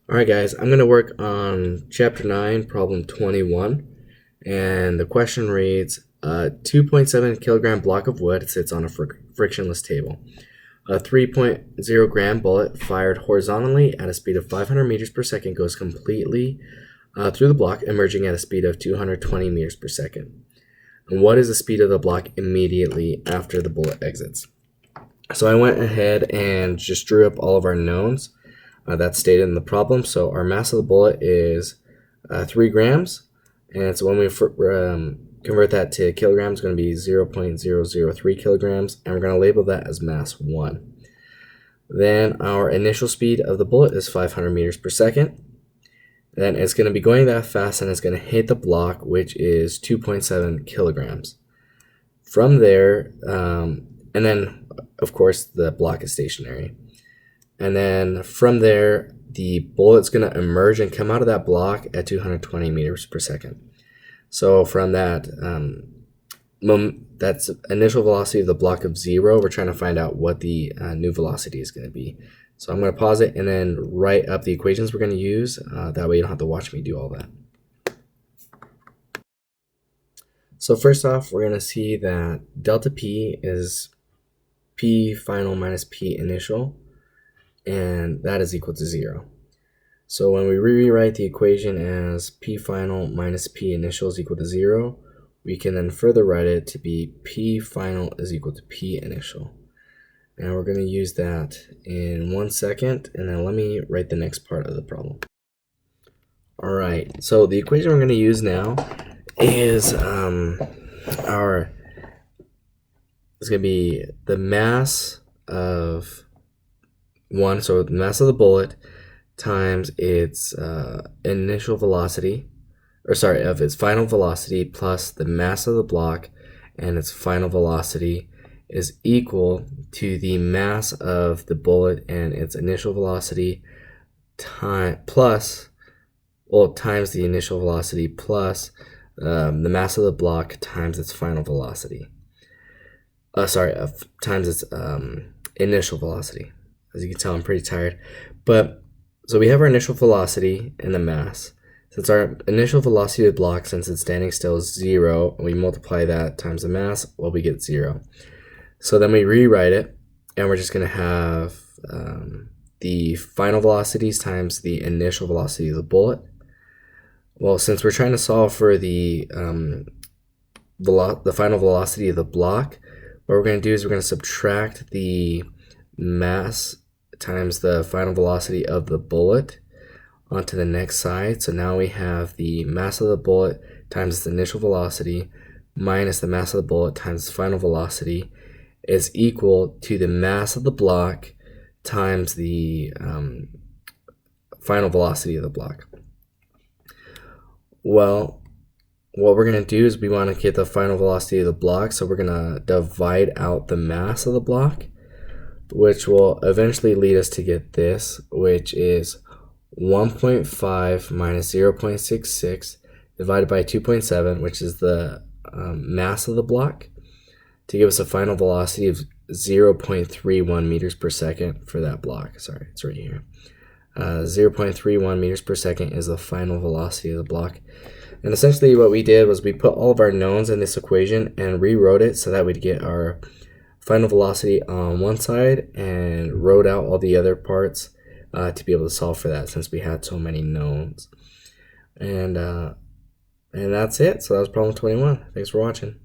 Alright guys, I'm going to work on chapter 9, problem 21, and the question reads, a 2.7 kilogram block of wood sits on a frictionless table. A 3.0 gram bullet fired horizontally at a speed of 500 meters per second goes completely through the block, emerging at a speed of 220 meters per second. And what is the speed of the block immediately after the bullet exits? So I went ahead and just drew up all of our knowns. That's stated in the problem. So our mass of the bullet is 3 grams, and so when we convert that to kilograms, it's going to be 0.003 kilograms, and we're going to label that as mass 1. Then our initial speed of the bullet is 500 meters per second. Then it's going to be going that fast, and it's going to hit the block, which is 2.7 kilograms. From there, and then of course the block is stationary. And then from there, the bullet's going to emerge and come out of that block at 220 meters per second. So from that, that's initial velocity of the block of 0. We're trying to find out what the new velocity is going to be. So I'm going to pause it and then write up the equations we're going to use. That way you don't have to watch me do all that. So first off, we're going to see that delta P is P final minus P initial, and that is equal to 0. So when we rewrite the equation as P final minus P initial is equal to 0, we can then further write it to be P final is equal to P initial. And we're going to use that in 1 second, and then let me write the next part of the problem. Alright, so the equation we're going to use now is it's going to be the mass of 1, so the mass of the bullet times its initial velocity, of its final velocity plus the mass of the block and its final velocity is equal to the mass of the bullet and its initial velocity times the initial velocity plus the mass of the block times its final velocity. Times its initial velocity. As you can tell, I'm pretty tired. But so we have our initial velocity and the mass. Since our initial velocity of the block, since it's standing still, is 0, and we multiply that times the mass, well, we get 0. So then we rewrite it, and we're just going to have the final velocities times the initial velocity of the bullet. Well, since we're trying to solve for the final velocity of the block, what we're going to do is we're going to subtract the mass times the final velocity of the bullet onto the next side. So now we have the mass of the bullet times its initial velocity minus the mass of the bullet times its final velocity is equal to the mass of the block times the final velocity of the block. Well, what we're going to do is we want to get the final velocity of the block, so we're going to divide out the mass of the block, which will eventually lead us to get this, which is 1.5 minus 0.66 divided by 2.7, which is the mass of the block, to give us a final velocity of 0.31 meters per second for that block. Sorry, it's right here. 0.31 meters per second is the final velocity of the block. And essentially what we did was we put all of our knowns in this equation and rewrote it so that we'd get our final velocity on one side and wrote out all the other parts to be able to solve for that, since we had so many knowns. And that's it. So that was problem 21. Thanks for watching.